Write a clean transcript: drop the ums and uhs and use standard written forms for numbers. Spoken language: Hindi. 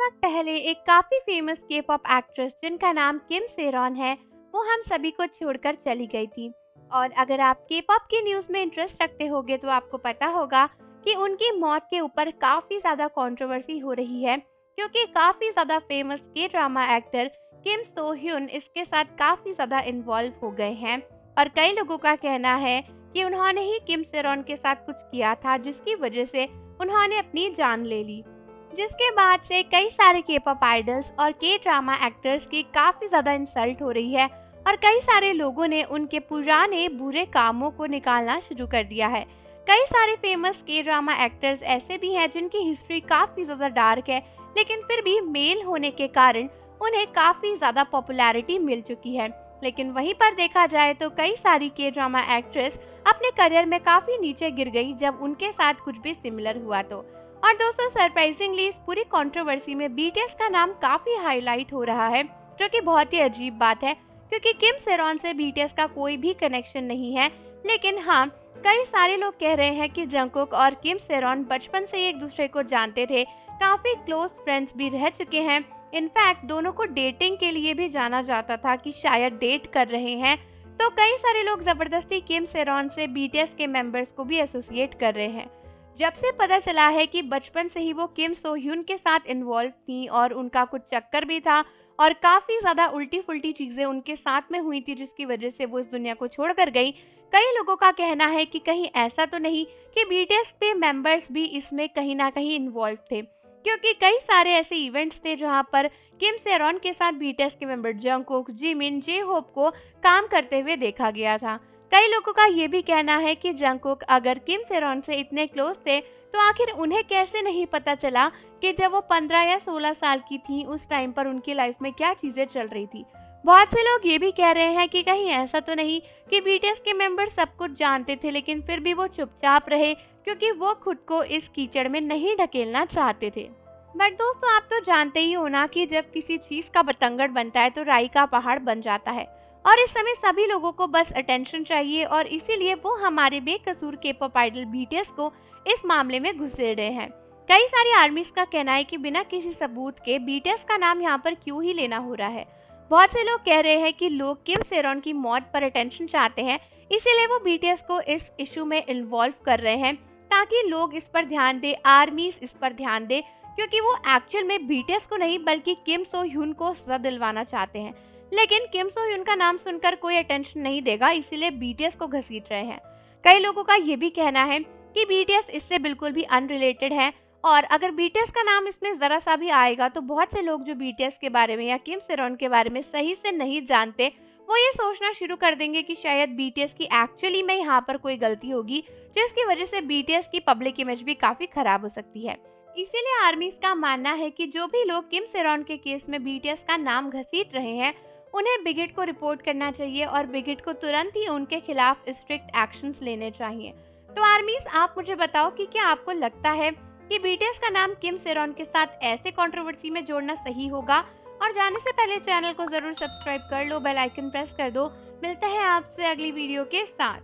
वक्त पहले एक काफ़ी फेमस के पॉप एक्ट्रेस जिनका नाम किम सेरॉन है, वो हम सभी को छोड़कर चली गई थी। और अगर आप के पॉप की न्यूज़ में इंटरेस्ट रखते होगे तो आपको पता होगा कि उनकी मौत के ऊपर काफ़ी ज़्यादा कंट्रोवर्सी हो रही है, क्योंकि काफ़ी ज़्यादा फेमस के ड्रामा एक्टर किम सो ह्यून इसके साथ काफ़ी ज़्यादा इन्वॉल्व हो गए हैं। और कई लोगों का कहना है कि उन्होंने ही किम सेरॉन के साथ कुछ किया था जिसकी वजह से उन्होंने अपनी जान ले ली। जिसके बाद से कई सारे के पॉप आइडल्स और के ड्रामा एक्टर्स की काफ़ी ज़्यादा इंसल्ट हो रही है और कई सारे लोगों ने उनके पुराने बुरे कामों को निकालना शुरू कर दिया है। कई सारे फेमस के ड्रामा एक्टर्स ऐसे भी हैं जिनकी हिस्ट्री काफ़ी ज़्यादा डार्क है, लेकिन फिर भी मेल होने के कारण उन्हें काफ़ी ज़्यादा पॉपुलैरिटी मिल चुकी है। लेकिन वहीं पर देखा जाए तो कई सारी के ड्रामा एक्ट्रेस अपने करियर में काफ़ी नीचे गिर गई जब उनके साथ कुछ भी सिमिलर हुआ तो। और दोस्तों, सरप्राइजिंगली इस पूरी कंट्रोवर्सी में बीटीएस का नाम काफी हाईलाइट हो रहा है, जो कि बहुत ही अजीब बात है, क्योंकि किम सेरॉन से बीटीएस का कोई भी कनेक्शन नहीं है। लेकिन हाँ, कई सारे लोग कह रहे हैं कि जंगकुक और किम सेरॉन बचपन से ही एक दूसरे को जानते थे, काफी क्लोज फ्रेंड्स भी रह चुके हैं। इनफैक्ट दोनों को डेटिंग के लिए भी जाना जाता था कि शायद डेट कर रहे हैं। तो कई सारे लोग जबरदस्ती किम सेरॉन से बीटीएस के मेंबर्स को भी एसोसिएट कर रहे हैं। जब से पता चला है कि बचपन से ही वो किम सो ह्यून के साथ इन्वॉल्व थी और उनका कुछ चक्कर भी था और काफी ज्यादा उल्टी फुल्टी चीजें उनके साथ में हुई थी जिसकी वजह से वो इस दुनिया को छोड़कर गई। कई लोगों का कहना है कि कहीं ऐसा तो नहीं कि बीटीएस के मेंबर्स भी इसमें कहीं ना कहीं इन्वॉल्व थे, क्योंकि कई सारे ऐसे इवेंट्स थे जहां पर किम सेरॉन के साथ बीटीएस के member Jungkook, Jimin, J Hope को काम करते हुए देखा गया था। कई लोगों का ये भी कहना है कि जंगकुक अगर किम सेरॉन से इतने क्लोज थे तो आखिर उन्हें कैसे नहीं पता चला कि जब वो 15 या 16 साल की थी उस टाइम पर उनकी लाइफ में क्या चीजें चल रही थी। बहुत से लोग ये भी कह रहे हैं कि कहीं ऐसा तो नहीं कि बीटीएस के मेंबर सब कुछ जानते थे लेकिन फिर भी वो चुपचाप रहे, क्योंकि वो खुद को इस कीचड़ में नहीं ढकेलना चाहते थे। बट दोस्तों, आप तो जानते ही हो ना कि जब किसी चीज का बतंगड़ बनता है तो राई का पहाड़ बन जाता है। और इस समय सभी लोगों को बस अटेंशन चाहिए और इसीलिए वो हमारे बेकसूर के पॉप आइडल बीटीएस को इस मामले में घुसेड़ रहे हैं। कई सारी आर्मीज का कहना है कि बिना किसी सबूत के बीटीएस का नाम यहाँ पर क्यों ही लेना हो रहा है। बहुत से लोग कह रहे हैं कि लोग किम सेरॉन की मौत पर अटेंशन चाहते हैं, इसीलिए वो बीटीएस को इस इशू में इन्वॉल्व कर रहे हैं ताकि लोग इस पर ध्यान दे, आर्मीज इस पर ध्यान दे, क्योंकि वो एक्चुअल में बीटीएस को नहीं बल्कि किम सो ह्यून को सजा दिलवाना चाहते हैं। लेकिन किम सो ह्यून का नाम सुनकर कोई अटेंशन नहीं देगा, इसीलिए बीटीएस को घसीट रहे हैं। कई लोगों का ये भी कहना है कि बीटीएस इससे बिल्कुल भी अनरिलेटेड है और अगर बीटीएस का नाम इसमें जरा सा भी आएगा तो बहुत से लोग जो बीटीएस के बारे में या किम सेरॉन के बारे में सही से नहीं जानते, वो ये सोचना शुरू कर देंगे कि शायद बीटीएस की एक्चुअली में यहाँ पर कोई गलती होगी, जिसकी वजह से बीटीएस की पब्लिक इमेज भी काफी खराब हो सकती है। इसीलिए आर्मीज का मानना है कि जो भी लोग किम सेरॉन के केस में बीटीएस का नाम घसीट रहे हैं उन्हें बिगिट को रिपोर्ट करना चाहिए और बिगिट को तुरंत ही उनके खिलाफ स्ट्रिक्ट एक्शंस लेने चाहिए। तो आर्मीज, आप मुझे बताओ कि क्या आपको लगता है कि बीटीएस का नाम किम सेरॉन के साथ ऐसे कंट्रोवर्सी में जोड़ना सही होगा? और जाने से पहले चैनल को जरूर सब्सक्राइब कर लो, बेल आइकन प्रेस कर दो। मिलते हैं आपसे अगली वीडियो के साथ।